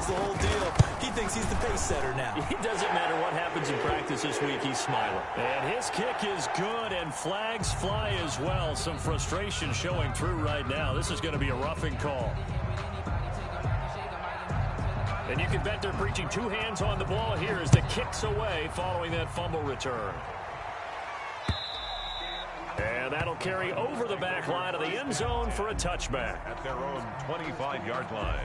knows the whole deal. He thinks he's the pace setter now. It doesn't matter what happens in practice this week, he's smiling. And his kick is good, and flags fly as well. Some frustration showing through right now. This is going to be a roughing call. And you can bet they're preaching two hands on the ball here as the kick's away following that fumble return. And that'll carry over the back line of the end zone for a touchback. At their own 25-yard line.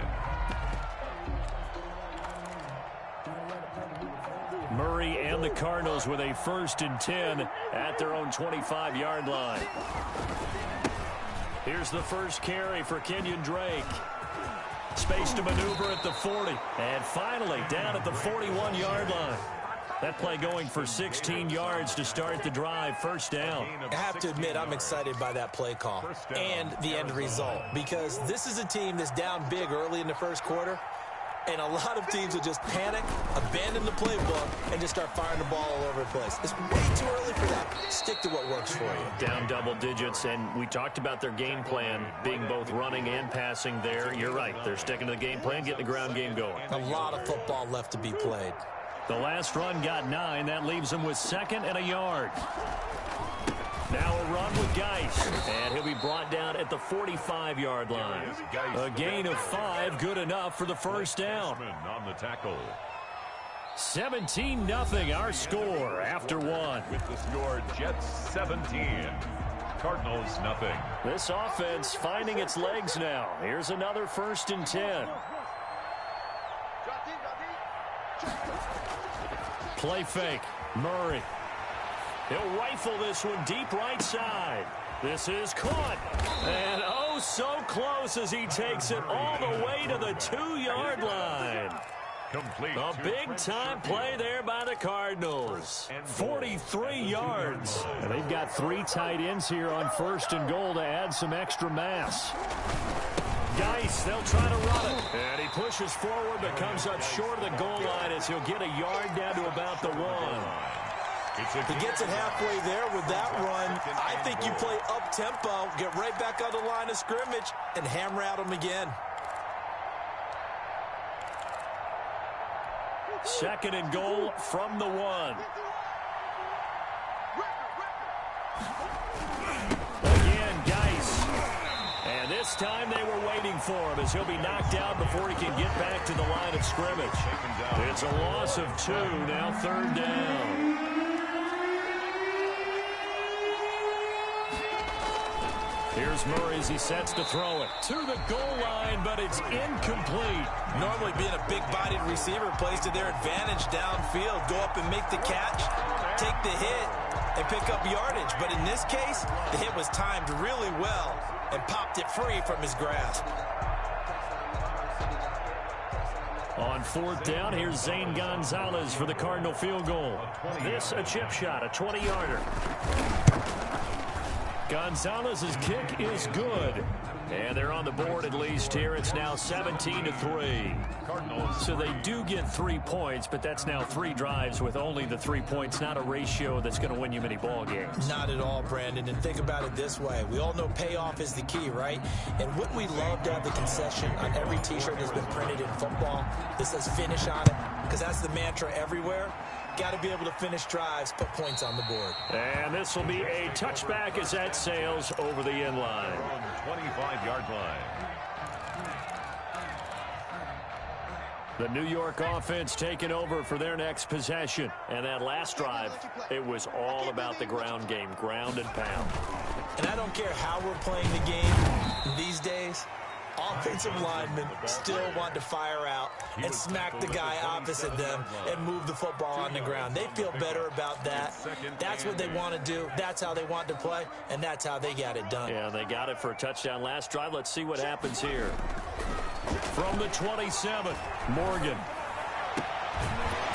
Murray and the Cardinals with a 1st and 10 at their own 25-yard line. Here's the first carry for Kenyon Drake. Space to maneuver at the 40. And finally down at the 41-yard line. That play going for 16 yards to start the drive. First down. I have to admit, I'm excited by that play call and the end result, because this is a team that's down big early in the first quarter, and a lot of teams will just panic, abandon the playbook, and just start firing the ball all over the place. It's way too early for that. Stick to what works for you. Down double digits, and we talked about their game plan being both running and passing there. You're right. They're sticking to the game plan, getting the ground game going. A lot of football left to be played. The last run got 9. That leaves him with 2nd and a yard. Now a run with Geis, and he'll be brought down at the 45-yard line. A gain of 5, good enough for the first down. On the tackle. 17-0 our score after 1. With the score, Jets 17, Cardinals nothing. This offense finding its legs now. Here's another 1st and 10. Play fake. Murray. He'll rifle this one deep right side. This is caught. And oh, so close as he takes it all the way to the 2-yard line. Complete. A big-time play there by the Cardinals. 43 yards. And they've got 3 tight ends here on 1st and goal to add some extra mass. Geis, they'll try to run it. And he pushes forward but comes up short of the goal line as he'll get a yard down to about the 1. He gets it halfway there with that run. I think you play up-tempo, get right back on the line of scrimmage, and hammer at him again. 2nd and goal from the 1. Again, Geis. And this time they were waiting for him as he'll be knocked out before he can get back to the line of scrimmage. It's a loss of 2, now 3rd down. Here's Murray as he sets to throw it to the goal line, but it's incomplete. Normally being a big-bodied receiver plays to their advantage downfield. Go up and make the catch, take the hit, and pick up yardage. But in this case, the hit was timed really well and popped it free from his grasp. On 4th down, here's Zane Gonzalez for the Cardinal field goal. This a chip shot, a 20-yarder. Gonzalez's kick is good. And they're on the board at least here. It's now 17-3. Cardinals. So they do get 3 points, but that's now 3 drives with only the 3 points. Not a ratio that's going to win you many ball games. Not at all, Brandon. And think about it this way. We all know payoff is the key, right? And wouldn't we love to have the concession on every T-shirt that's been printed in football that says finish on it? Because that's the mantra everywhere. Got to be able to finish drives, put points on the board. And this will be a touchback as that sails over the end line. 25-yard line. The New York offense taking over for their next possession. And that last drive, it was all about the ground game, ground and pound. And I don't care how we're playing the game these days. Offensive linemen still want to fire out and smack the guy opposite them and move the football on the ground. They feel better about that. That's what they want to do. That's how they want to play, and that's how they got it done. Yeah, they got it for a touchdown last drive. Let's see what happens here. From the 27, Morgan.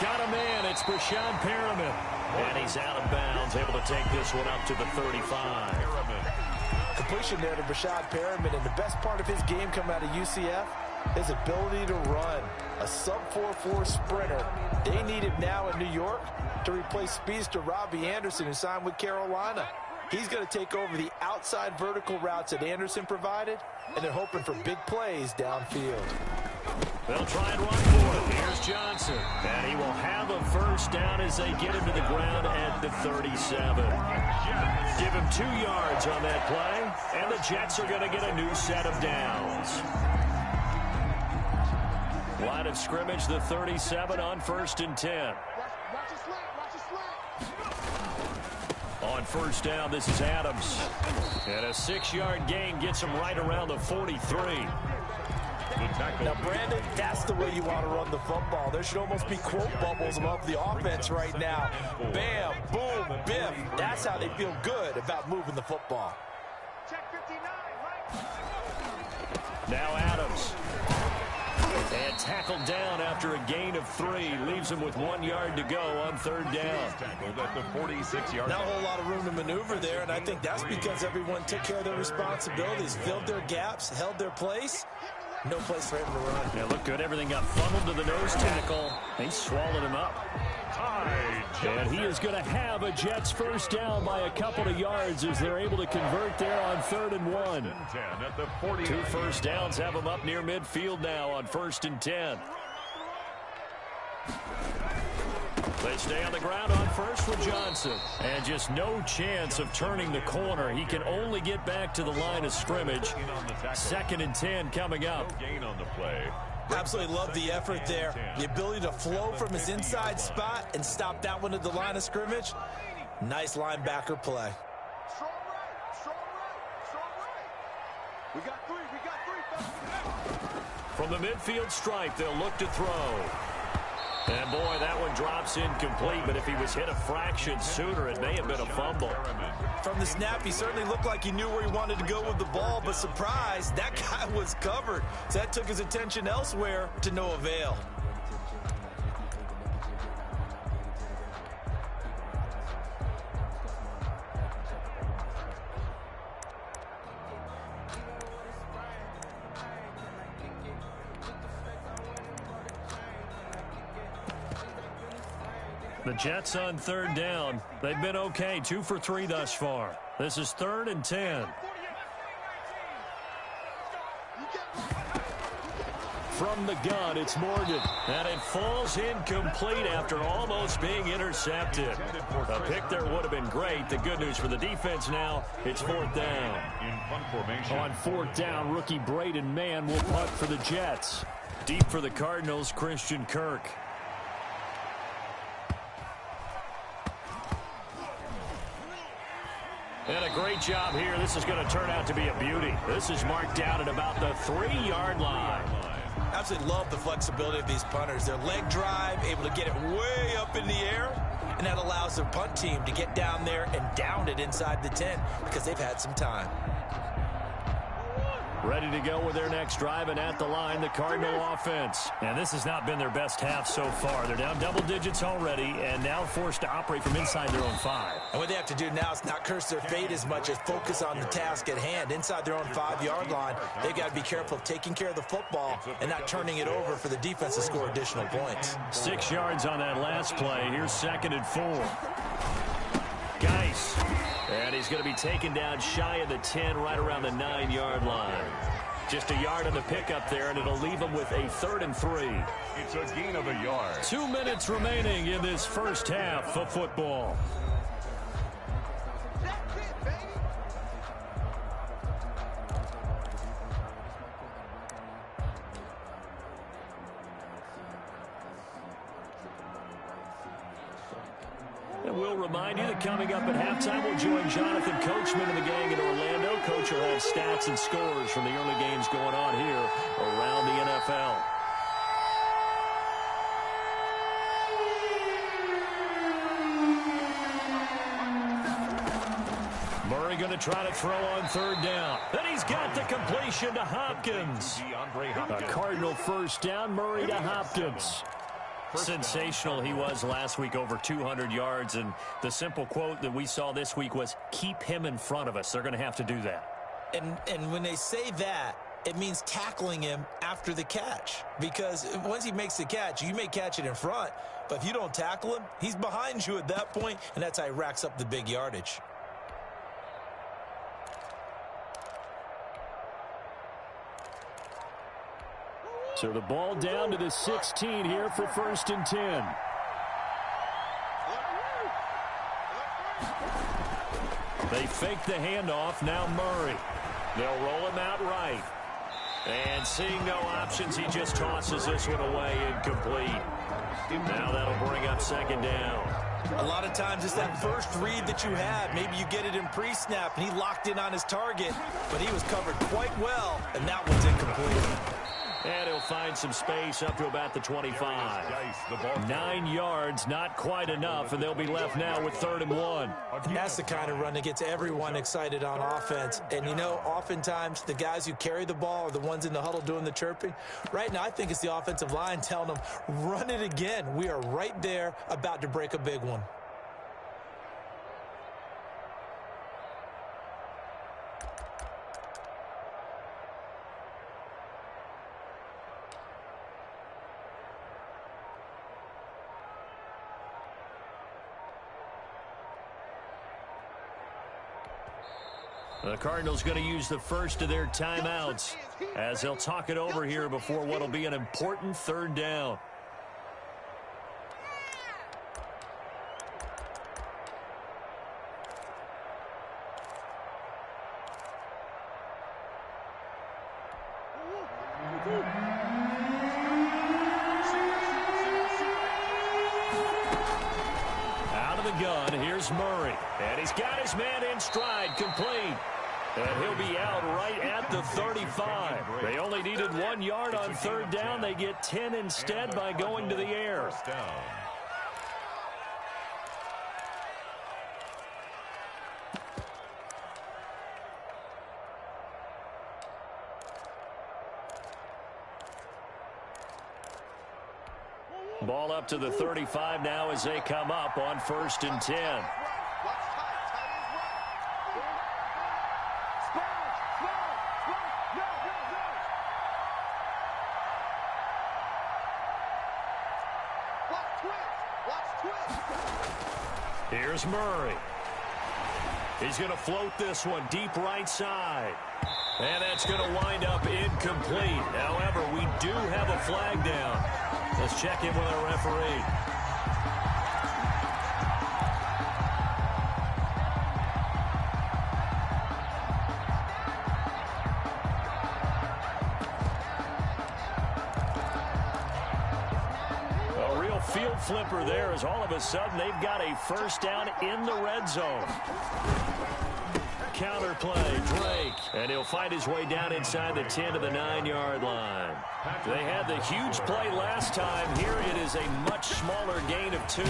Got a man. It's Brashad Perriman. And he's out of bounds, able to take this one up to the 35. Completion there to Brashad Perriman, and the best part of his game coming out of UCF, his ability to run. A sub-4.4 sprinter. They need him now in New York to replace speedster Robbie Anderson, who signed with Carolina. He's going to take over the outside vertical routes that Anderson provided, and they're hoping for big plays downfield. They'll try and run for Johnson. And he will have a first down as they get him to the ground at the 37. Give him 2 yards on that play, and the Jets are going to get a new set of downs. Line of scrimmage, the 37 on 1st and 10. On first down, this is Adams. And a 6-yard gain gets him right around the 43. Now, Brandon, that's the way you want to run the football. There should almost be quote bubbles above the offense right now. Bam, boom, biff. That's how they feel good about moving the football. Now Adams. And tackled down after a gain of 3. Leaves him with 1 yard to go on 3rd down. Tackled at the 46-yard Not a whole lot of room to maneuver there, and I think that's because everyone took care of their responsibilities, filled their gaps, held their place. No place for him to run. Yeah, looked good. Everything got funneled to the nose tackle. They swallowed him up. And he is going to have a Jets first down by a couple of yards as they're able to convert there on 3rd and 1. 2 first downs have them up near midfield now on 1st and 10. They stay on the ground on first with Johnson. And just no chance of turning the corner. He can only get back to the line of scrimmage. 2nd and 10 coming up. Gain on the play. Absolutely love the effort there. The ability to flow from his inside spot and stop that one at the line of scrimmage. Nice linebacker play. From the midfield stripe, they'll look to throw. And boy, that one drops incomplete, but if he was hit a fraction sooner, it may have been a fumble. From the snap, he certainly looked like he knew where he wanted to go with the ball, but surprise, that guy was covered. So that took his attention elsewhere to no avail. The Jets on 3rd down. They've been okay, 2 for 3 thus far. This is 3rd and 10. From the gun, it's Morgan. And it falls incomplete after almost being intercepted. A pick there would have been great. The good news for the defense now, it's 4th down. On 4th down, rookie Braden Mann will punt for the Jets. Deep for the Cardinals, Christian Kirk. And a great job here. This is going to turn out to be a beauty. This is marked down at about the 3-yard line. Absolutely love the flexibility of these punters. Their leg drive, able to get it way up in the air, and that allows their punt team to get down there and down it inside the 10 because they've had some time. Ready to go with their next drive, and at the line, the Cardinal offense. And this has not been their best half so far. They're down double digits already, and now forced to operate from inside their own 5. And what they have to do now is not curse their fate as much as focus on the task at hand. Inside their own 5-yard line, they've got to be careful of taking care of the football and not turning it over for the defense to score additional points. 6 yards on that last play. Here's 2nd and 4. Geis. And he's going to be taken down shy of the 10, right around the 9-yard line. Just a yard on the pickup there, and it'll leave him with a 3rd and 3. It's a gain of a yard. 2 minutes remaining in this first half of football. And we'll remind you that coming up at halftime, we'll join Jonathan Coachman and the gang in Orlando. Coach will have stats and scores from the early games going on here around the NFL. Murray going to try to throw on 3rd down. Then he's got the completion to Hopkins. A Cardinal first down, Murray to Hopkins. Sensational he was last week, over 200 yards, and the simple quote that we saw this week was, keep him in front of us. They're going to have to do that. And when they say that, it means tackling him after the catch, because once he makes the catch, you may catch it in front, but if you don't tackle him, he's behind you at that point, and that's how he racks up the big yardage. So the ball down to the 16 here for 1st and 10. They fake the handoff. Now Murray. They'll roll him out right. And seeing no options, he just tosses this one away incomplete. Now that'll bring up 2nd down. A lot of times it's that first read that you have. Maybe you get it in pre-snap, and he locked in on his target, but he was covered quite well, and that one's incomplete. And he'll find some space up to about the 25. 9 yards, not quite enough, and they'll be left now with 3rd and 1. And that's the kind of run that gets everyone excited on offense. And, you know, oftentimes the guys who carry the ball are the ones in the huddle doing the chirping. Right now, I think it's the offensive line telling them, run it again. We are right there about to break a big one. The Cardinals going to use the first of their timeouts as they'll talk it over here before what will be an important 3rd down. Out of the gun, here's Murray. And he's got his man in stride, complete. And he'll be out right at the 35. They only needed 1 yard on 3rd down. They get 10 instead by going to the air. Ball up to the 35 now as they come up on 1st and 10. Here's Murray. He's going to float this one deep right side. And that's going to wind up incomplete. However, we do have a flag down. Let's check in with our referee. Field flipper there as all of a sudden they've got a 1st down in the red zone. Counter play, Drake, and he'll find his way down inside the 10 to the 9-yard line. They had the huge play last time. Here it is a much smaller gain of 2.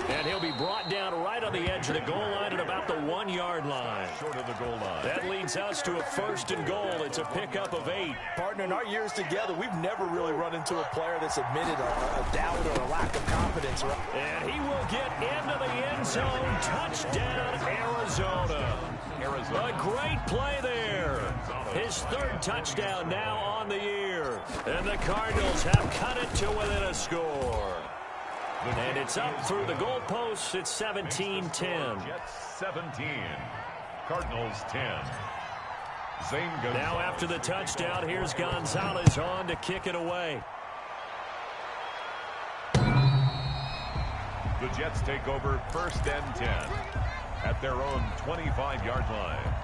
And he'll be brought down right on the edge of the goal line at about the 1-yard line. Short of the goal line. That leads us to a 1st and goal. It's a pickup of 8. Partner, in our years together, we've never really run into a player that's admitted a doubt or a lack of confidence. And he will get into the end zone. Touchdown, Arizona. A great play there. His 3rd touchdown now on the year. And the Cardinals have cut it to within a score. And it's up through the goalposts. It's 17-10. Jets 17. Cardinals 10. Now after the touchdown, here's Gonzalez on to kick it away. The Jets take over 1st and 10 at their own 25-yard line.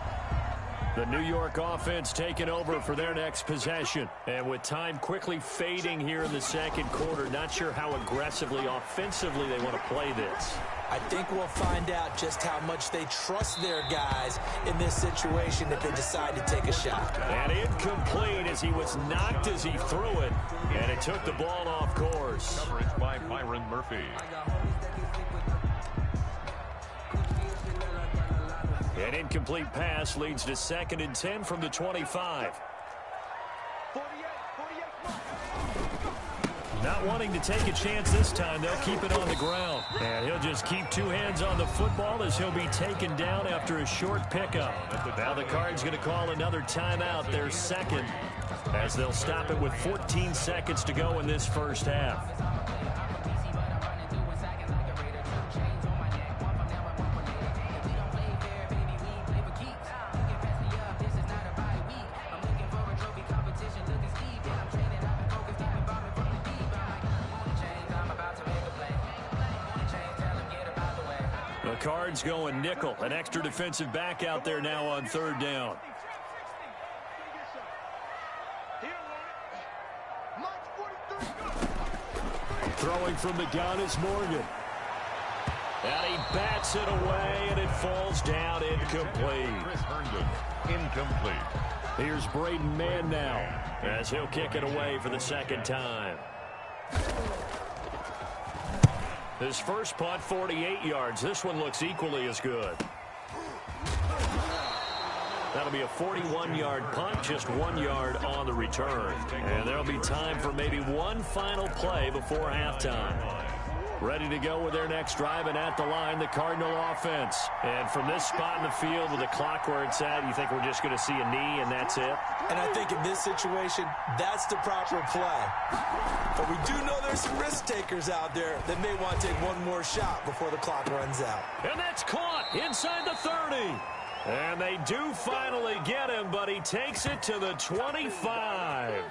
The New York offense taking over for their next possession. And with time quickly fading here in the 2nd quarter, not sure how aggressively, offensively they want to play this. I think we'll find out just how much they trust their guys in this situation if they decide to take a shot. And incomplete as he was knocked as he threw it. And it took the ball off course. Coverage by Byron Murphy. An incomplete pass leads to 2nd and 10 from the 25. Not wanting to take a chance this time, they'll keep it on the ground. And he'll just keep 2 hands on the football as he'll be taken down after a short pickup. Now the Cards going to call another timeout, their 2nd, as they'll stop it with 14 seconds to go in this 1st half. Cards going nickel. An extra defensive back out there now on third down. Throwing from the gun is Morgan. And he bats it away, and it falls down incomplete. Chris Herndon, incomplete. Here's Braden Mann now, as he'll kick it away for the second time. His first punt, 48 yards. This one looks equally as good. That'll be a 41-yard punt, just 1 yard on the return. And there'll be time for maybe one final play before halftime. Ready to go with their next drive, and at the line, the Cardinal offense. And from this spot in the field with the clock where it's at, you think we're just going to see a knee and that's it? And I think in this situation, that's the proper play. But we do know there's some risk takers out there that may want to take one more shot before the clock runs out. And that's caught inside the 30. And they do finally get him, but he takes it to the 25.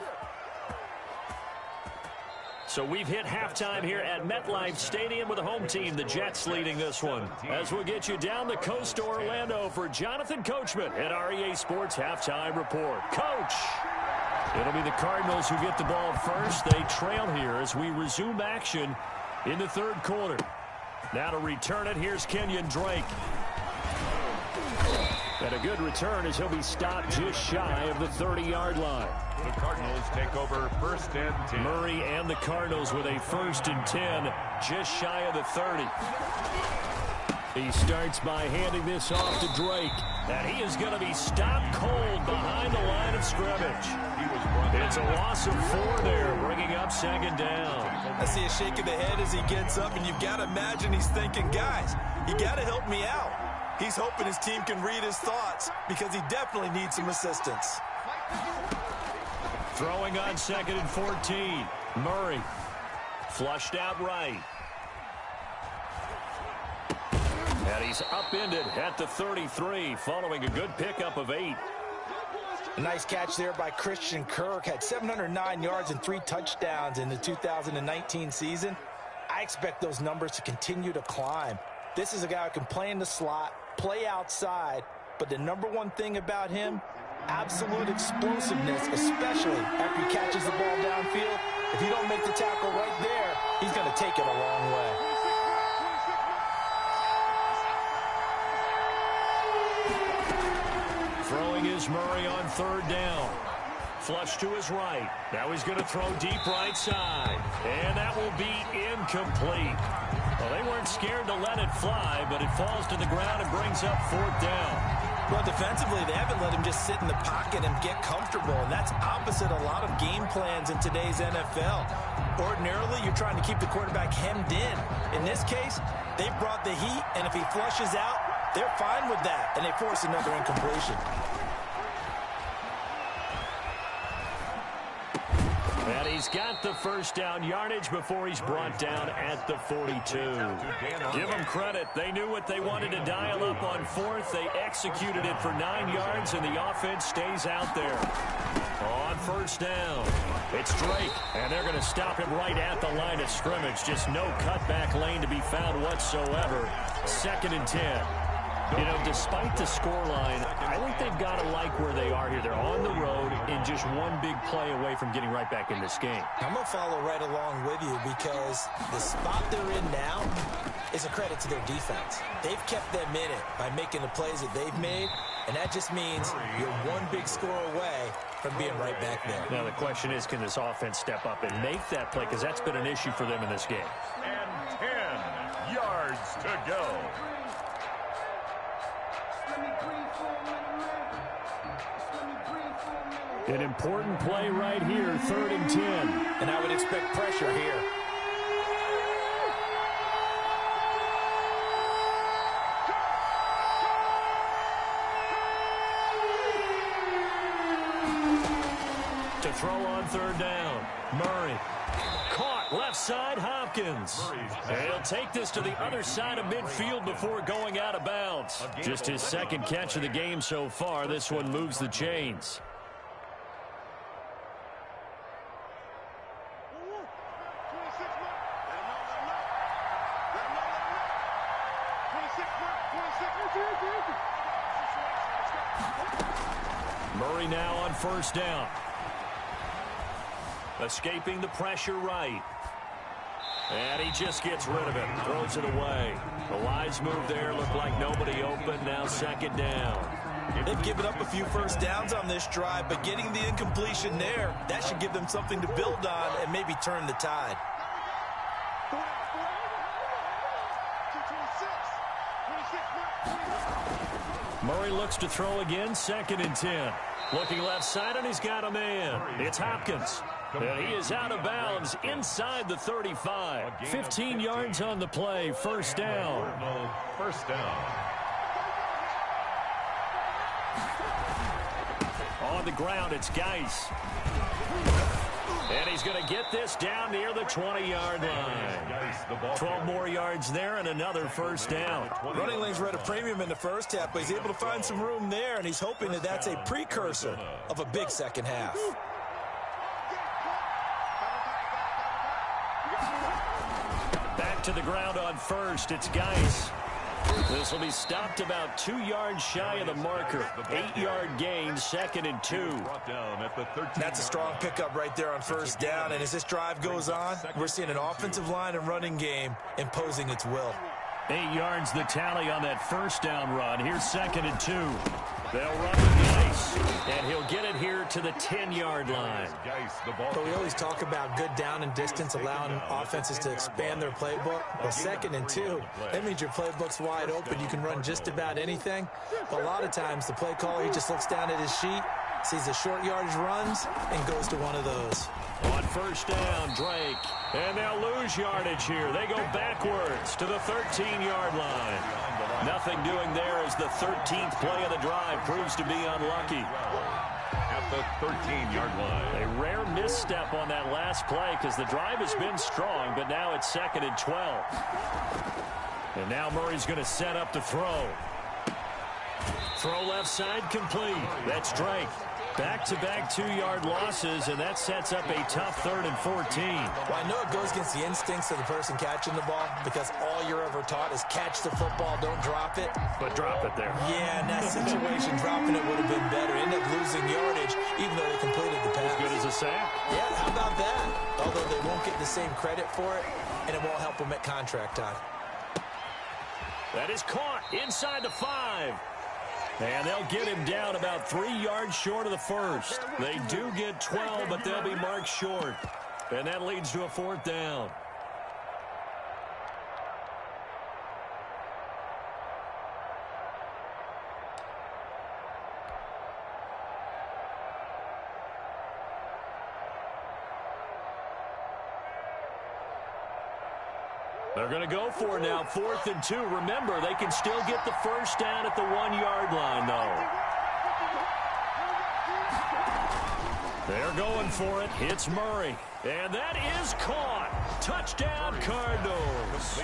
So we've hit halftime here at MetLife Stadium with the home team, the Jets, leading this one. As we'll get you down the coast to Orlando for Jonathan Coachman at REA Sports Halftime Report. Coach! It'll be the Cardinals who get the ball first. They trail here as we resume action in the third quarter. Now to return it, here's Kenyon Drake. And a good return as he'll be stopped just shy of the 30-yard line. The Cardinals take over first and 10. Murray and the Cardinals with a 1st and 10, just shy of the 30. He starts by handing this off to Drake. And he is going to be stopped cold behind the line of scrimmage. It's a loss of 4 there, bringing up 2nd down. I see a shake of the head as he gets up, and you've got to imagine he's thinking, guys, you got to help me out. He's hoping his team can read his thoughts because he definitely needs some assistance. Throwing on 2nd and 14. Murray flushed out right. And he's upended at the 33 following a good pickup of 8. A nice catch there by Christian Kirk. Had 709 yards and 3 touchdowns in the 2019 season. I expect those numbers to continue to climb. This is a guy who can play in the slot, play outside, but the number one thing about him, absolute explosiveness, especially after he catches the ball downfield. If you don't make the tackle right there, he's going to take it a long way. Throwing is Murray on 3rd down. Flush to his right. Now he's going to throw deep right side. And that will be incomplete. Well, they weren't scared to let it fly, but it falls to the ground and brings up 4th down. Well, defensively, they haven't let him just sit in the pocket and get comfortable, and that's opposite a lot of game plans in today's NFL. Ordinarily, you're trying to keep the quarterback hemmed in. In this case, they brought the heat, and if he flushes out, they're fine with that, and they force another incompletion. And he's got the 1st down yardage before he's brought down at the 42. Give them credit. They knew what they wanted to dial up on 4th. They executed it for 9 yards, and the offense stays out there. On 1st down, it's Drake, and they're going to stop him right at the line of scrimmage. Just no cutback lane to be found whatsoever. 2nd and 10. You know, despite the scoreline, I think they've got to like where they are here. They're on the road and just one big play away from getting right back in this game. I'm going to follow right along with you because the spot they're in now is a credit to their defense. They've kept them in it by making the plays that they've made, and that just means you're one big score away from being right back there. Now, the question is, can this offense step up and make that play? Because that's been an issue for them in this game. And 10 yards to go. An important play right here, 3rd and 10. And I would expect pressure here. To throw on 3rd down, Murray. Caught left side, Hopkins. And he'll take this to the other side of midfield before going out of bounds. Just his 2nd catch of the game so far. This one moves the chains. Murray now on first down. Escaping the pressure right. And he just gets rid of it. Throws it away. The wise move there. Looked like nobody open. Now second down. They've given up a few first downs on this drive, but getting the incompletion there, that should give them something to build on and maybe turn the tide. Murray looks to throw again, second and 10. Looking left side, and he's got a man. It's Hopkins. And he is out of bounds inside the 35. 15 yards on the play, first down. First down. On the ground, it's Geis. And he's going to get this down near the 20-yard line. 12 more yards there and another first down. Running lanes were at a premium in the first half, but he's able to find some room there, and he's hoping that that's a precursor of a big second half. Back to the ground on first. It's Geis. This will be stopped about 2 yards shy of the marker. 8-yard gain, second and 2. That's a strong pickup right there on first down. And as this drive goes on, we're seeing an offensive line and running game imposing its will. 8 yards the tally on that first down run. Here's second and 2. They'll run with Geis, and he'll get it here to the 10-yard line. But we always talk about good down and distance, allowing offenses to expand their playbook. Well, second and 2, that means your playbook's wide open. You can run just about anything. But a lot of times, the play caller, he just looks down at his sheet, sees the short yardage runs, and goes to one of those. On first down, Drake. And they'll lose yardage here. They go backwards to the 13-yard line. Nothing doing there as the 13th play of the drive proves to be unlucky. At the 13-yard line. A rare misstep on that last play because the drive has been strong, but now it's second and 12. And now Murray's going to set up the throw. Throw left side complete. That's Drake. Back-to-back 2-yard losses, and that sets up a tough 3rd and 14. Well, I know it goes against the instincts of the person catching the ball because all you're ever taught is catch the football, don't drop it. But drop it there. Yeah, in that situation, dropping it would have been better. End up losing yardage, even though they completed the pass. As good as a sack? Yeah, how about that? Although they won't get the same credit for it, and it won't help them at contract time. That is caught inside the 5. And they'll get him down about 3 yards short of the first. They do get 12, but they'll be marked short. And that leads to a 4th down. They're going to go for it now, 4th and 2. Remember, they can still get the first down at the 1-yard line, though. They're going for it. It's Murray. And that is caught. Touchdown, Cardinals.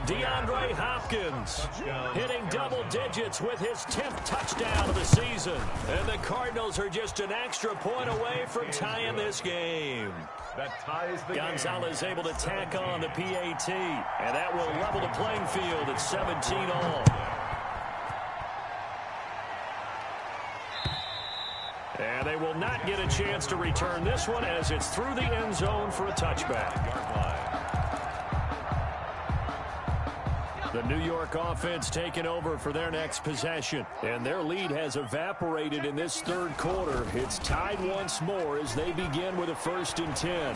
DeAndre Hopkins hitting double digits with his 10th touchdown of the season. And the Cardinals are just an extra point away from tying this game. That ties the Gonzalez able to tack on the PAT, and that will level the playing field at 17 all. And they will not get a chance to return this one as it's through the end zone for a touchback. The New York offense taking over for their next possession. And their lead has evaporated in this 3rd quarter. It's tied once more as they begin with a 1st and 10.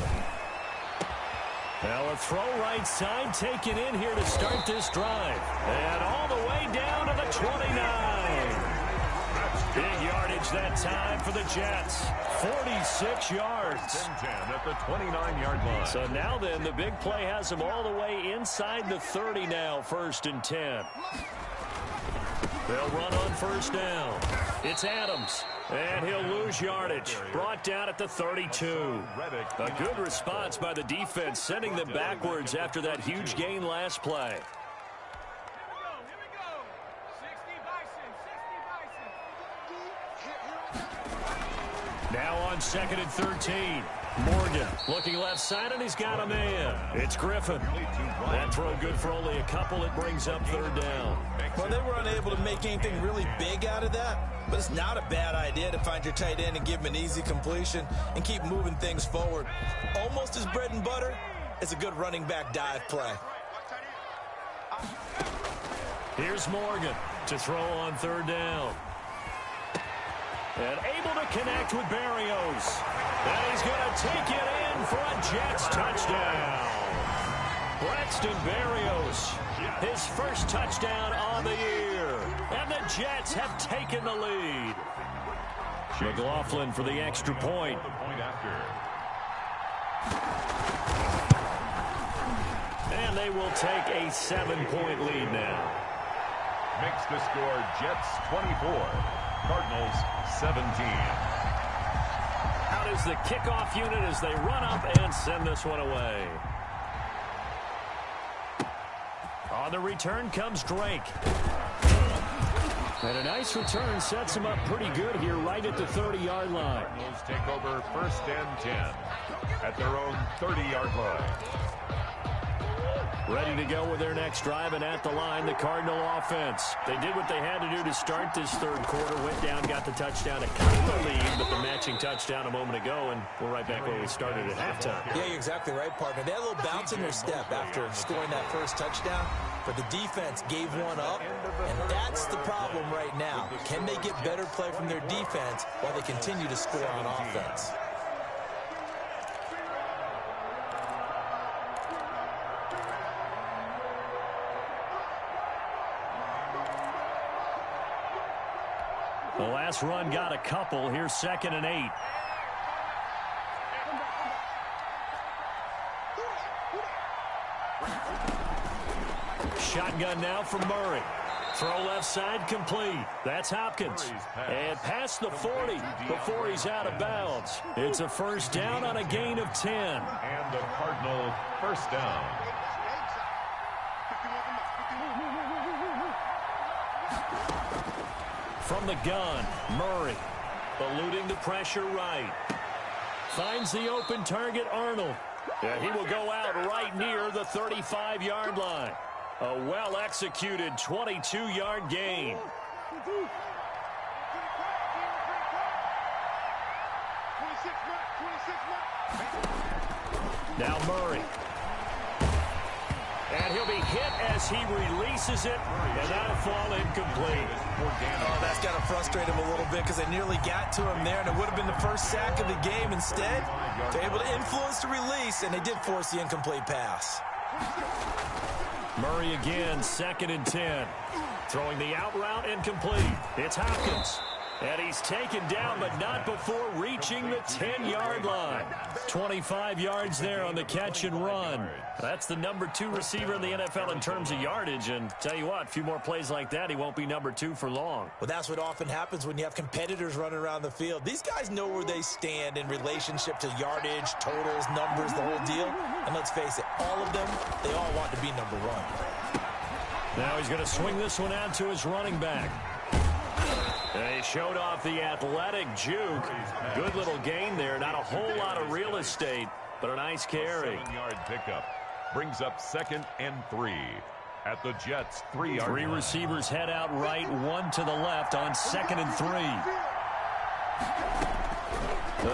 Now a throw right side taken in here to start this drive. And all the way down to the 29. Big yardage that time for the Jets. 46 yards. 10 at the 29-yard line. So now then, the big play has them all the way inside the 30 now, 1st and 10. They'll run on first down. It's Adams, and he'll lose yardage. Brought down at the 32. A good response by the defense, sending them backwards after that huge gain last play. Now on 2nd and 13. Morgan looking left side, and he's got a man. It's Griffin. That throw good for only a couple. It brings up third down. Well, they were unable to make anything really big out of that, but it's not a bad idea to find your tight end and give him an easy completion and keep moving things forward. Almost his bread and butter is a good running back dive play. Here's Morgan to throw on third down. And able to connect with Berrios. And he's going to take it in for a Jets touchdown. Braxton Berrios, his first touchdown on the year. And the Jets have taken the lead. McLaughlin for the extra point. And they will take a 7-point lead now. Makes the score Jets 24, Cardinals 17. Out is the kickoff unit as they run up and send this one away. On the return comes Drake. And a nice return sets him up pretty good here right at the 30-yard line. Cardinals take over first and 10 at their own 30-yard line. Ready to go with their next drive, and at the line, the Cardinal offense. They did what they had to do to start this third quarter, went down, got the touchdown to cut the lead, but the matching touchdown a moment ago, and we're right back where we started at halftime. Yeah, you're exactly right, partner. They had a little bounce in their step after scoring that first touchdown, but the defense gave one up, and that's the problem right now. Can they get better play from their defense while they continue to score on offense? The last run got a couple. Here's 2nd and 8. Shotgun now from Murray. Throw left side complete. That's Hopkins. And past the 40 before he's out of bounds. It's a first down on a gain of 10. And the Cardinal first down. From the gun, Murray, eluding the pressure right. Finds the open target, Arnold. And he will go out right near the 35-yard line. A well-executed 22-yard gain. Now Murray. And he'll be hit as he releases it, and that'll fall incomplete. Oh, that's got to frustrate him a little bit because they nearly got to him there, and it would have been the first sack of the game. Instead, they're able to influence the release, and they did force the incomplete pass. Murray again, 2nd and 10. Throwing the out route incomplete. It's Hopkins. And he's taken down, but not before reaching the 10-yard line. 25 yards there on the catch and run. That's the number 2 receiver in the NFL in terms of yardage. And tell you what, a few more plays like that, he won't be number 2 for long. Well, that's what often happens when you have competitors running around the field. These guys know where they stand in relationship to yardage, totals, numbers, the whole deal. And let's face it, all of them, they all want to be number 1. Now he's going to swing this one out to his running back. They showed off the athletic juke. Good little gain there. Not a whole lot of real estate, but a nice carry. 7-yard pickup brings up 2nd and 3 at the Jets' 3-yard line. 3 receivers head out right, 1 to the left on 2nd and 3.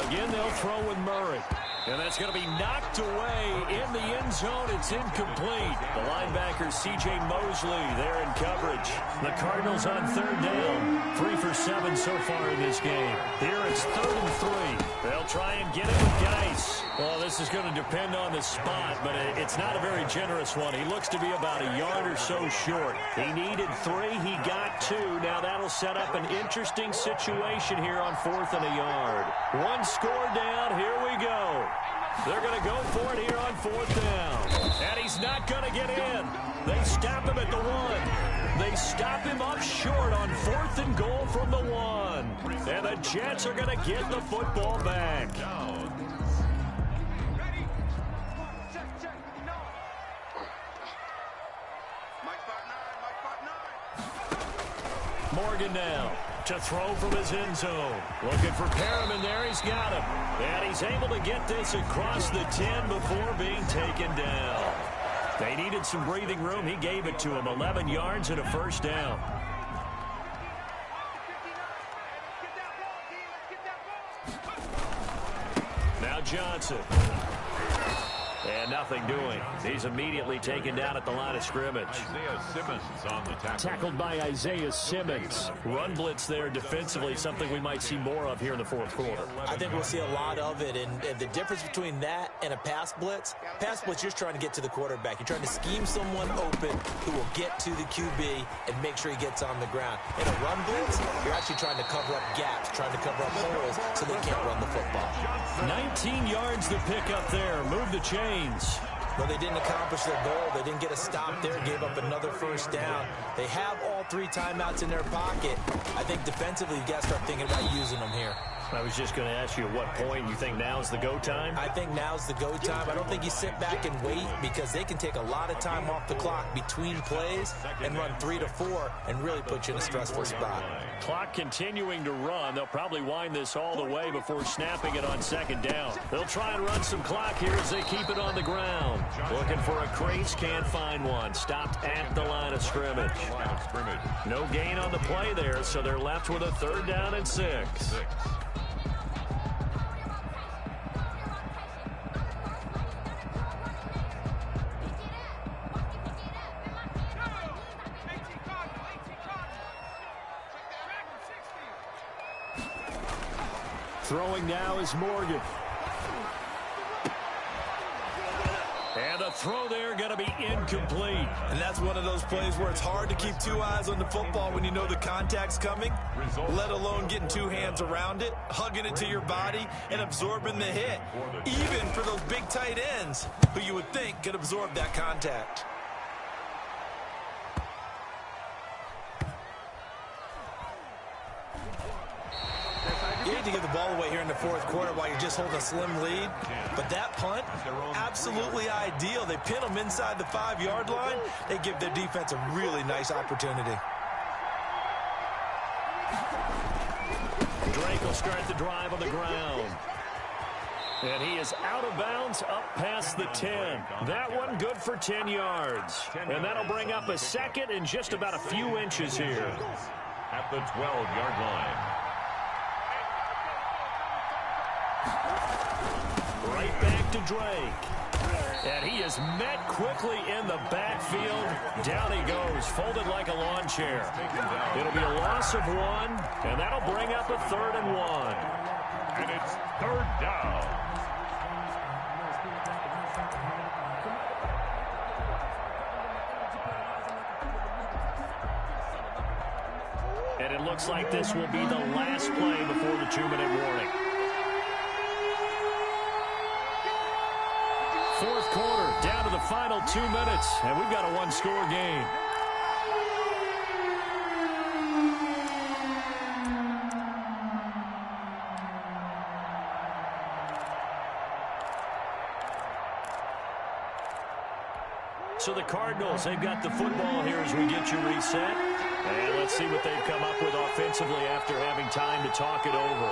Again, they'll throw with Murray. And that's going to be knocked away in the end zone. It's incomplete. The linebacker, C.J. Mosley, there in coverage. The Cardinals on 3rd down. 3 for 7 so far in this game. Here it's 3rd and 3. They'll try and get it with Geis. Well, this is going to depend on the spot, but it's not a very generous one. He looks to be about a yard or so short. He needed 3. He got 2. Now that'll set up an interesting situation here on 4th and a yard. 1 score down. Here we go. They're going to go for it here on 4th down. And he's not going to get in. They stop him at the 1. They stop him up short on 4th and goal from the 1. And the Jets are going to get the football back. Morgan now. to throw from his end zone. Looking for Perriman there. He's got him. And he's able to get this across the 10 before being taken down. They needed some breathing room. He gave it to him. 11 yards and a first down. Now Johnson. And nothing doing. He's immediately taken down at the line of scrimmage. Isaiah Simmons on the tackle. Tackled by Isaiah Simmons. Run blitz there defensively, something we might see more of here in the fourth quarter. I think we'll see a lot of it, and the difference between that and a pass blitz, you're just trying to get to the quarterback. You're trying to scheme someone open who will get to the QB and make sure he gets on the ground. In a run blitz, you're actually trying to cover up gaps, trying to cover up holes so they can't run the football. 19 yards to pick up there. Move the chains. Well, they didn't accomplish their goal. They didn't get a stop there, gave up another first down. They have all 3 timeouts in their pocket. I think defensively, you got to start thinking about using them here. I was just going to ask you at what point you think now's the go time? I think now's the go time. I don't think you sit back and wait because they can take a lot of time off the clock between plays and run 3 to 4 and really put you in a stressful spot. Clock continuing to run. They'll probably wind this all the way before snapping it on second down. They'll try and run some clock here as they keep it on the ground. Looking for a crease, can't find one. Stopped at the line of scrimmage. No gain on the play there, so they're left with a 3rd down and 6. Throwing now is Morgan. And the throw there going to be incomplete. And that's one of those plays where it's hard to keep 2 eyes on the football when you know the contact's coming, let alone getting 2 hands around it, hugging it to your body, and absorbing the hit. Even for those big tight ends who you would think could absorb that contact. You hate to give the ball away here in the 4th quarter while you're just holding a slim lead. But that punt, absolutely ideal. They pin them inside the 5-yard line. They give their defense a really nice opportunity. Drake will start the drive on the ground. And he is out of bounds up past the 10. That one good for 10 yards. And that'll bring up a 2nd and just about a few inches here. At the 12-yard line. Right back to Drake. And he is met quickly in the backfield. Down he goes, folded like a lawn chair. It'll be a loss of 1, and that'll bring up a 3rd and 1. And it's 3rd down. And it looks like this will be the last play before the 2-minute warning. 4th quarter, down to the final 2 minutes, and we've got a 1-score game. So the Cardinals, they've got the football here as we get you reset. And let's see what they've come up with offensively after having time to talk it over.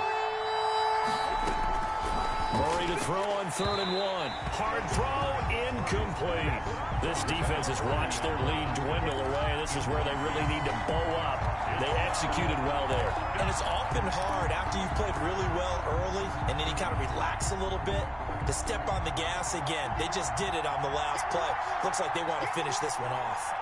Murray to throw on 3rd and 1. Hard throw, incomplete. This defense has watched their lead dwindle away. This is where they really need to bow up. They executed well there. And it's often hard after you've played really well early and then you kind of relax a little bit to step on the gas again. They just did it on the last play. Looks like they want to finish this one off.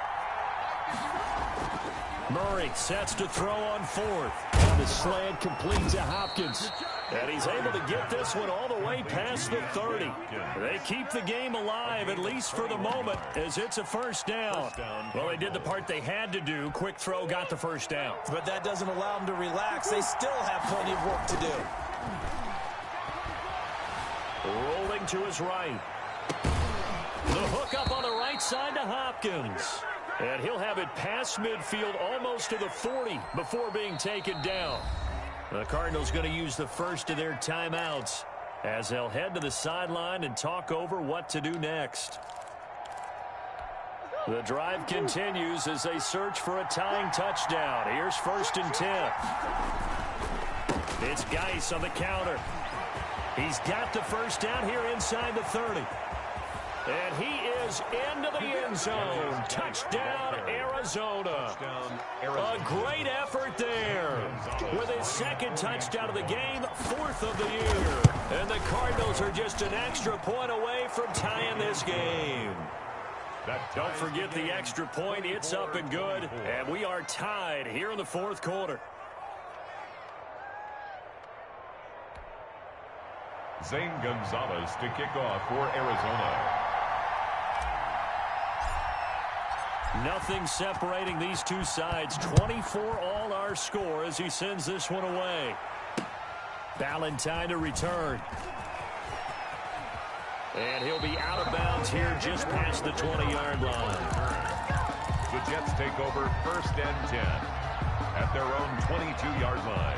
Murray sets to throw on 4th. And the slant complete to Hopkins. And he's able to get this one all the way past the 30. They keep the game alive, at least for the moment, as it's a 1st down. Well, they did the part they had to do. Quick throw got the 1st down. But that doesn't allow them to relax. They still have plenty of work to do. Rolling to his right. The hook up on the right side to Hopkins. And he'll have it past midfield almost to the 40 before being taken down. The Cardinals going to use the first of their timeouts as they'll head to the sideline and talk over what to do next. The drive continues as they search for a tying touchdown. Here's 1st and 10. It's Geis on the counter. He's got the first down here inside the 30. And he is into the end zone. Touchdown, Arizona. A great effort there. With his 2nd touchdown of the game, 4th of the year. And the Cardinals are just an extra point away from tying this game. Don't forget the extra point. It's up and good. And we are tied here in the 4th quarter. Zane Gonzalez to kick off for Arizona. Nothing separating these two sides. 24 all our score as he sends this one away. Ballantyne to return. And he'll be out of bounds here just past the 20-yard line. The Jets take over 1st and 10 at their own 22-yard line.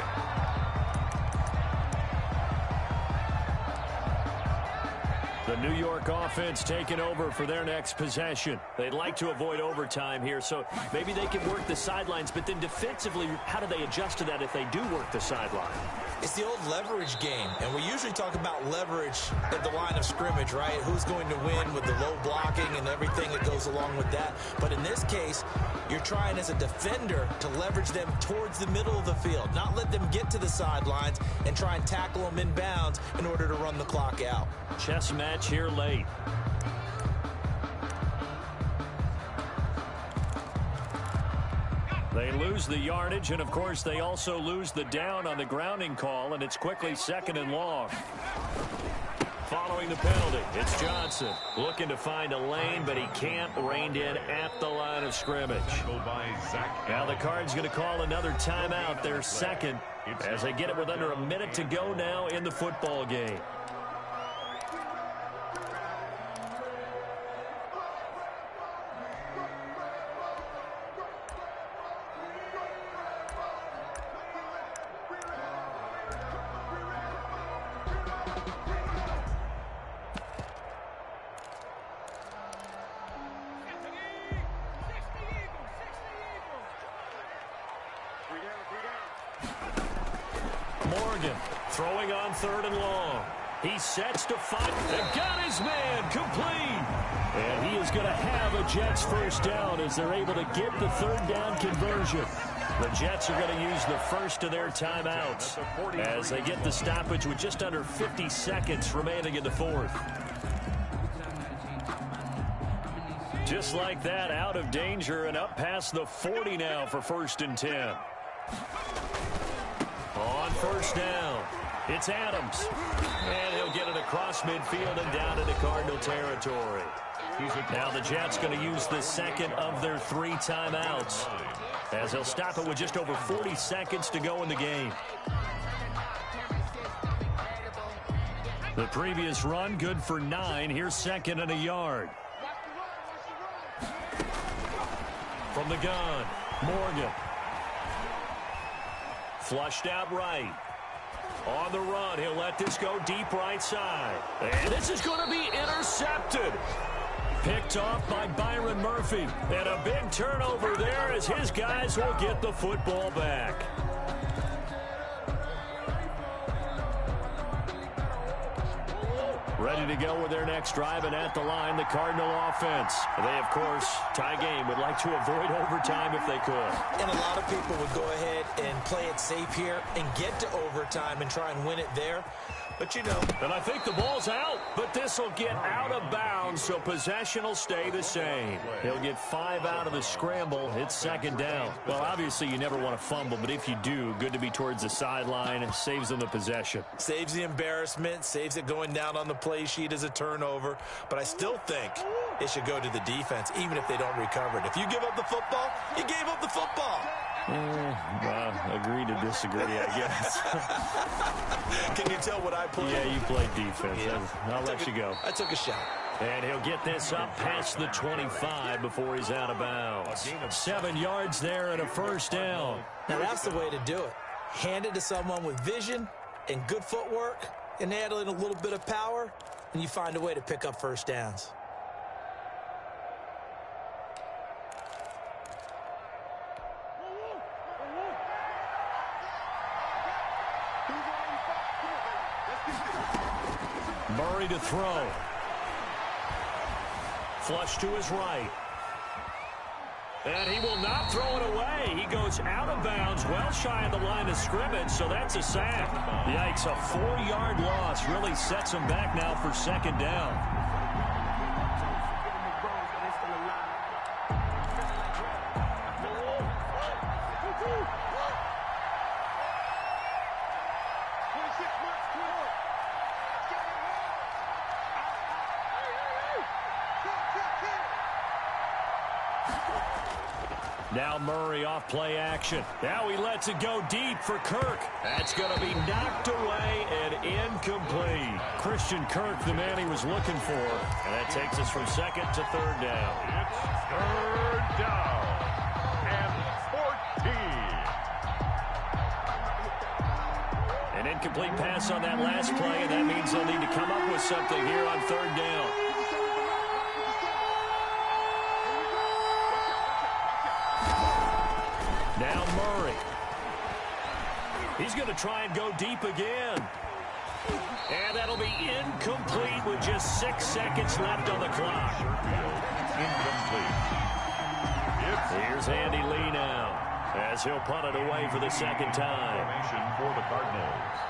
The New York offense taking over for their next possession. They'd like to avoid overtime here, so maybe they can work the sidelines, but then defensively, how do they adjust to that if they do work the sideline? It's the old leverage game, and we usually talk about leverage at the line of scrimmage, right? Who's going to win with the low blocking and everything that goes along with that. But in this case, you're trying as a defender to leverage them towards the middle of the field, not let them get to the sidelines and try and tackle them in bounds in order to run the clock out. Chess match here late. They lose the yardage, and of course they also lose the down on the grounding call, and it's quickly 2nd and long. Following the penalty, it's Johnson looking to find a lane, but he can't. Reined in at the line of scrimmage. Now the Cards going to call another timeout, their 2nd, as they get it with under a minute to go now in the football game. Morgan throwing on 3rd and long. He sets to fight and got his man complete. And he is going to have a Jets first down as they're able to get the 3rd down conversion. The Jets are going to use the first of their timeouts as they get the stoppage with just under 50 seconds remaining in the 4th. Just like that, out of danger and up past the 40 now for 1st and 10. On 1st down, it's Adams. And he'll get it across midfield and down into Cardinal territory. Now the Jets going to use the 2nd of their 3 timeouts as they'll stop it with just over 40 seconds to go in the game. The previous run good for 9. Here's 2nd and a yard. From the gun, Morgan. Flushed out right. On the run, he'll let this go deep right side. And this is going to be intercepted. Picked off by Byron Murphy. And a big turnover there as his guys will get the football back. Ready to go with their next drive, and at the line, the Cardinal offense. They, of course, tie game, would like to avoid overtime if they could. And a lot of people would go ahead and play it safe here and get to overtime and try and win it there. But, you know. And I think the ball's out, but this will get out of bounds, so possession will stay the same. He'll get 5 out of the scramble. It's 2nd down. Well, obviously, you never want to fumble, but if you do, good to be towards the sideline. Saves them the possession. Saves the embarrassment, saves it going down on the play sheet as a turnover. But I still think it should go to the defense, even if they don't recover it. If you give up the football, you gave up the football. Agree to disagree, I guess. Can you tell what I played? Yeah, you played defense. Yeah. I'll let you go. I took a shot. And he'll get this up past the 25 before he's out of bounds. 7 yards there and a first down. Now that's the way to do it. Hand it to someone with vision and good footwork and add in a little bit of power, and you find a way to pick up first downs. Murray to throw. Flush to his right. And he will not throw it away. He goes out of bounds, well shy of the line of scrimmage, so that's a sack. Yikes, a 4-yard loss really sets him back now for second down. Now Murray off play action. Now he lets it go deep for Kirk. That's going to be knocked away and incomplete. Christian Kirk, the man he was looking for. And that takes us from second to third down. It's third down and 14. An incomplete pass on that last play, and that means they'll need to come up with something here on third down. Now Murray. He's going to try and go deep again. And that'll be incomplete with just 6 seconds left on the clock. Incomplete. Here's Andy Lee now, as he'll punt it away for the second time. Formation for the Cardinals.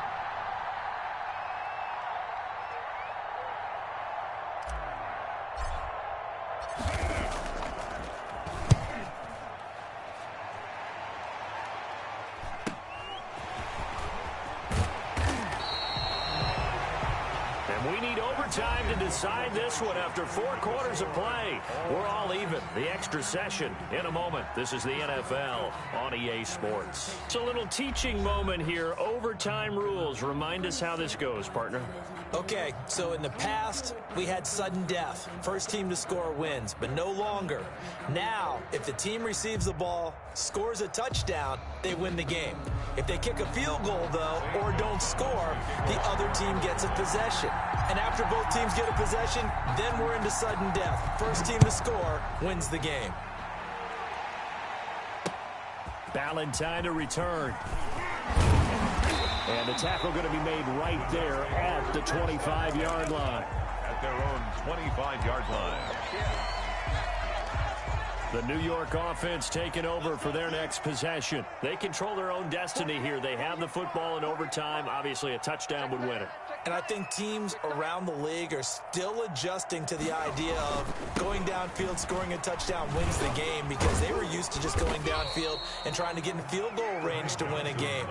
Time to decide this one after 4 quarters of play. We're all even. The extra session in a moment. This is the NFL on EA Sports. It's a little teaching moment here. Overtime rules. Remind us how this goes, partner. Okay, so in the past, we had sudden death. First team to score wins, but no longer. Now, if the team receives the ball, scores a touchdown, they win the game. If they kick a field goal, though, or don't score, the other team gets a possession. And after both teams get a possession, then we're into sudden death. First team to score wins the game. Ballantyne to return. And the tackle going to be made right there at the 25-yard line. At their own 25-yard line. The New York offense taking over for their next possession. They control their own destiny here. They have the football in overtime. Obviously, a touchdown would win it. And I think teams around the league are still adjusting to the idea of going downfield, scoring a touchdown wins the game, because they were used to just going downfield and trying to get in field goal range to win a game.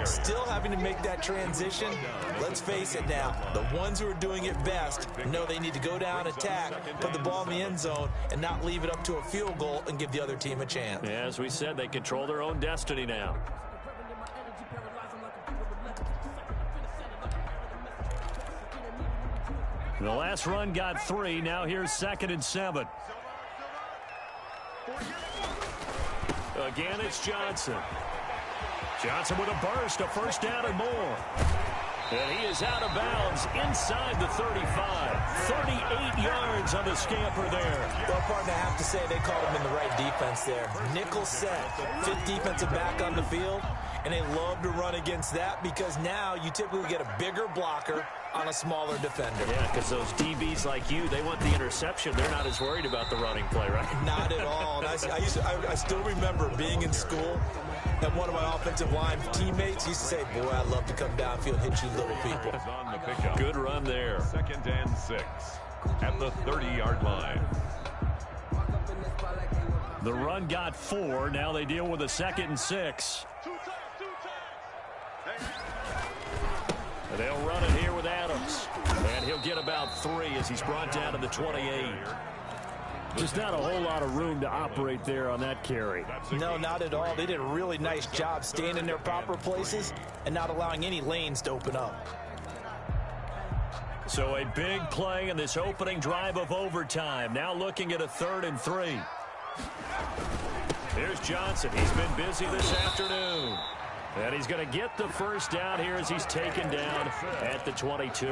Still having to make that transition. Let's face it now, the ones who are doing it best know they need to go down, attack, put the ball in the end zone, and not leave it up to a field goal and give the other team a chance. Yeah, as we said, they control their own destiny now. The last run got 3. Now here's 2nd and 7. Again, it's Johnson. Johnson with a burst, a first down and more. And he is out of bounds inside the 35. 38 yards on the scamper there. Well, partner, I have to say they called him in the right defense there. Nickel set, 5th defensive back on the field, and they love to run against that because now you typically get a bigger blocker on a smaller defender. Yeah, because those DBs like you, they want the interception. They're not as worried about the running play, right? Not at all. And I still remember being in school, and one of my offensive line teammates used to say, boy, I'd love to come downfield, hit you little people. Good run there. 2nd and 6 at the 30-yard line. The run got 4. Now they deal with a 2nd and 6. They'll run it here with Adams. And he'll get about 3 as he's brought down to the 28. Just not a whole lot of room to operate there on that carry. No, not at all. They did a really nice job staying in their proper places and not allowing any lanes to open up. So a big play in this opening drive of overtime. Now looking at a 3rd and 3. Here's Johnson. He's been busy this afternoon. And he's going to get the first down here as he's taken down at the 22.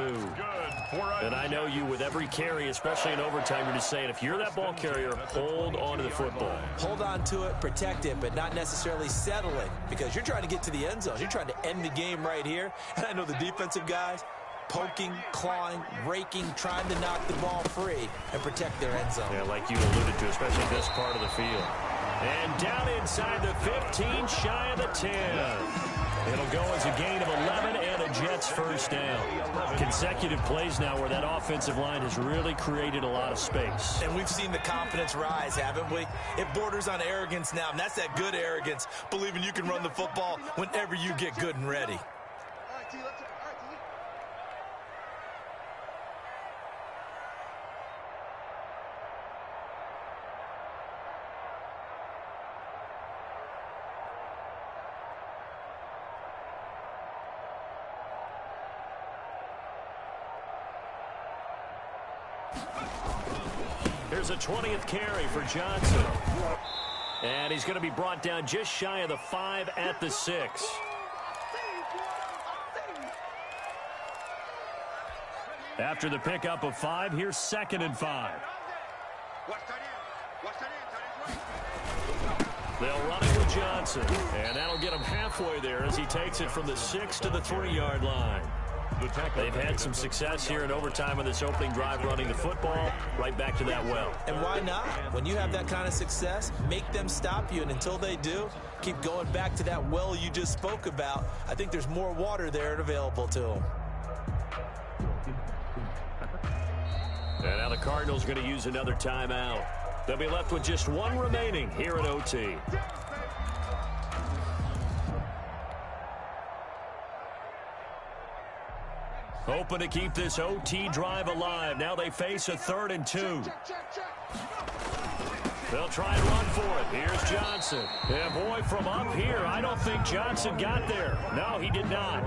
And I know you, with every carry, especially in overtime, you're just saying, if you're that ball carrier, hold on to the football. Hold on to it, protect it, but not necessarily settle it, because you're trying to get to the end zone. You're trying to end the game right here. And I know the defensive guys, poking, clawing, raking, trying to knock the ball free and protect their end zone. Yeah, like you alluded to, especially this part of the field. And down inside the 15, shy of the 10. It'll go as a gain of 11 and a Jets first down. Consecutive plays now where that offensive line has really created a lot of space. And we've seen the confidence rise, haven't we? It borders on arrogance now, and that's that good arrogance, believing you can run the football whenever you get good and ready. Here's a 20th carry for Johnson. And he's going to be brought down just shy of the 5 at the 6. After the pickup of 5, here's 2nd and 5. They'll run it with Johnson. And that'll get him halfway there as he takes it from the 6 to the 3-yard line. They've had some success here in overtime on this opening drive running the football. Right back to that well. And why not? When you have that kind of success, make them stop you. And until they do, keep going back to that well you just spoke about. I think there's more water there and available to them. And now the Cardinals going to use another timeout. They'll be left with just one remaining here at OT. Hoping to keep this OT drive alive. Now they face a 3rd and 2. They'll try and run for it. Here's Johnson. And boy, from up here, I don't think Johnson got there. No, he did not.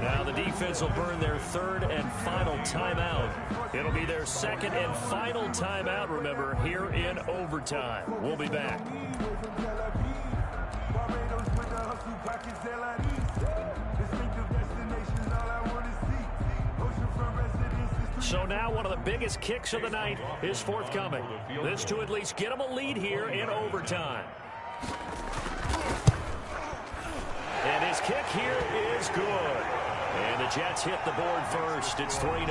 Now the defense will burn their 3rd and final timeout. It'll be their 2nd and final timeout, remember, here in overtime. We'll be back. So now one of the biggest kicks of the night is forthcoming. This to at least get them a lead here in overtime. And his kick here is good. And the Jets hit the board first. It's 3-0.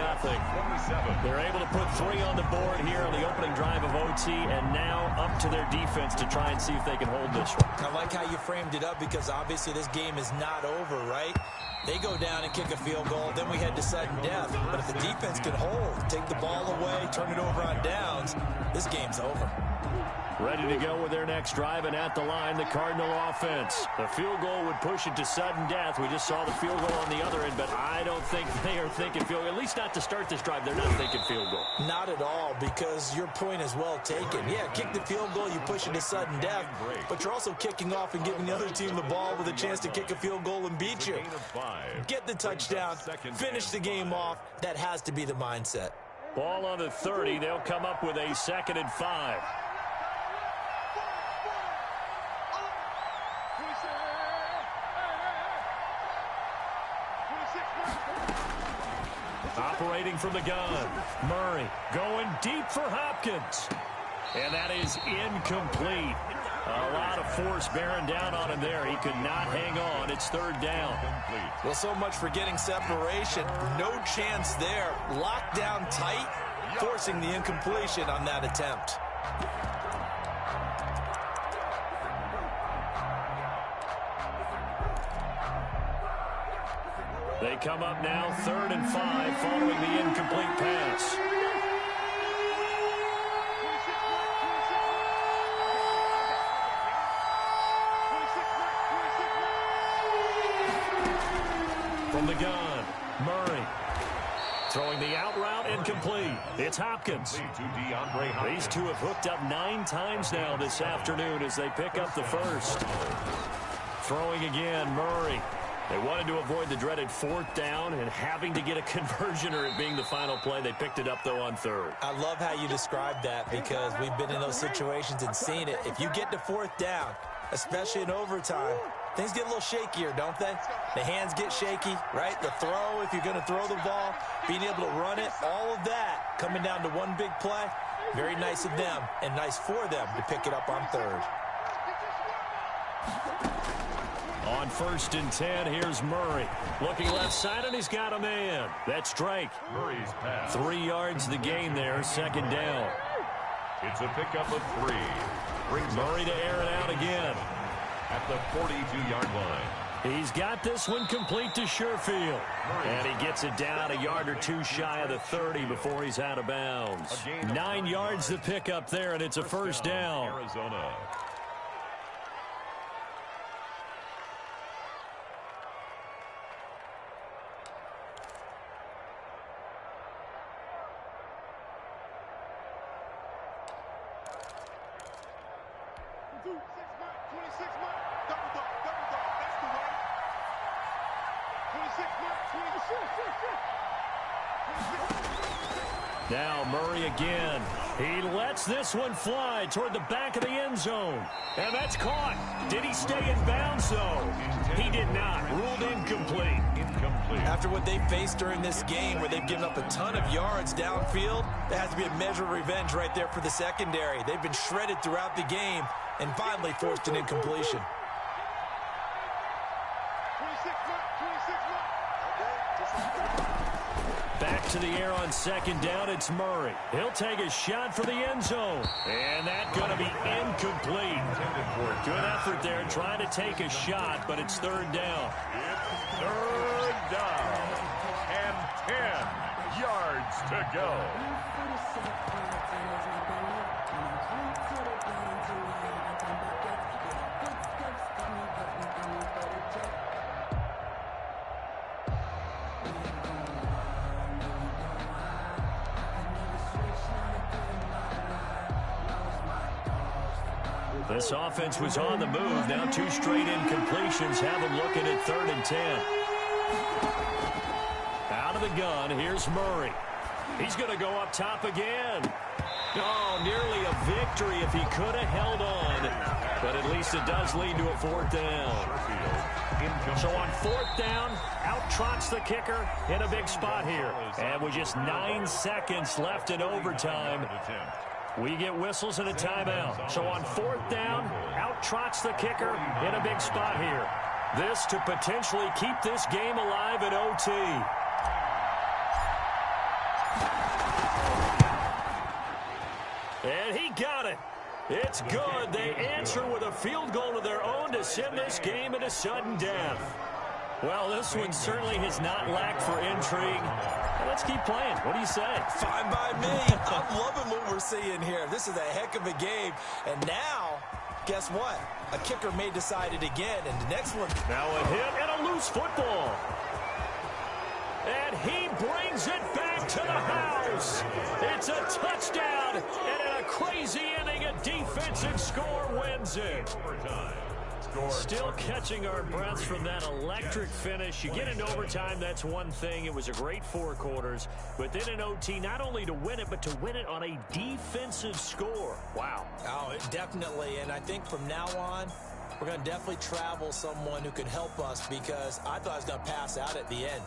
They're able to put 3 on the board here on the opening drive of OT, and now up to their defense to try and see if they can hold this one. I like how you framed it up because obviously this game is not over, right? They go down and kick a field goal, then we head to sudden death. But if the defense can hold, take the ball away, turn it over on downs, this game's over. Ready to go with their next drive, and at the line, the Cardinal offense. The field goal would push it to sudden death. We just saw the field goal on the other end, but I don't think they are thinking field goal. At least not to start this drive. They're not thinking field goal. Not at all, because your point is well taken. Yeah, kick the field goal, you push it to sudden death, but you're also kicking off and giving the other team the ball with a chance to kick a field goal and beat you. Get the touchdown, finish the game off. That has to be the mindset. Ball on the 30. They'll come up with a 2nd and 5. Operating from the gun, Murray going deep for Hopkins. And that is incomplete. A lot of force bearing down on him there. He could not hang on. It's 3rd down. Well, so much for getting separation. No chance there. Locked down tight, forcing the incompletion on that attempt. They come up now 3rd and 5 following the incomplete pass. From the gun, Murray. Throwing the out route incomplete. It's Hopkins. These two have hooked up 9 times now this afternoon as they pick up the first. Throwing again, Murray. They wanted to avoid the dreaded 4th down and having to get a conversion or it being the final play. They picked it up, though, on 3rd. I love how you described that because we've been in those situations and seen it. If you get to 4th down, especially in overtime, things get a little shakier, don't they? The hands get shaky, right? The throw, if you're going to throw the ball, being able to run it, all of that coming down to one big play. Very nice of them and nice for them to pick it up on 3rd. On 1st and 10, here's Murray. Looking left side, and he's got a man. That's Drake. Murray's pass. 3 yards the gain there, 2nd down. It's a pickup of 3. Brings Murray to air it out again. At the 42-yard line. He's got this one complete to Sherfield. And he gets it down a yard or 2 shy of the 30 before he's out of bounds. 9 yards the pickup there, and it's a 1st down. Arizona. Now Murray again. He lets this one fly toward the back of the end zone. And that's caught. Did he stay in bounds, though? He did not. Ruled incomplete. After what they faced during this game where they've given up a ton of yards downfield, there has to be a measure of revenge right there for the secondary. They've been shredded throughout the game and finally forced an incompletion. Back to the air on 2nd down, it's Murray. He'll take a shot for the end zone. And that's going to be incomplete. Good effort there trying to take a shot, but it's 3rd down. It's 3rd down. And 10 yards to go. This offense was on the move. Now 2 straight incompletions have them looking at 3rd and 10. Out of the gun, here's Murray. He's going to go up top again. Oh, nearly a victory if he could have held on. But at least it does lead to a 4th down. So on 4th down, out trots the kicker in a big spot here. And with just 9 seconds left in overtime, we get whistles and a timeout. So on 4th down, out trots the kicker in a big spot here. This to potentially keep this game alive at OT. And he got it. It's good. They answer with a field goal of their own to send this game into sudden death. Well, this one certainly has not lacked for intrigue. Let's keep playing. What do you say? Fine by me. I'm loving what we're seeing here. This is a heck of a game. And now, guess what? A kicker may decide it again. And the next one. Now a hit and a loose football. And he brings it back to the house. It's a touchdown. And in a crazy inning, a defensive score wins it. Still catching our breaths from that electric finish. You get into overtime, that's one thing. It was a great 4 quarters. But then in OT, not only to win it, but to win it on a defensive score. Wow. Oh, definitely. And I think from now on, we're going to definitely travel someone who can help us because I thought I was going to pass out at the end.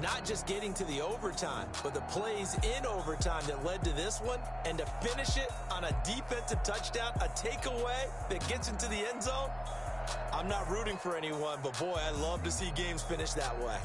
Not just getting to the overtime, but the plays in overtime that led to this one. And to finish it on a defensive touchdown, a takeaway that gets into the end zone. I'm not rooting for anyone, but boy, I love to see games finish that way.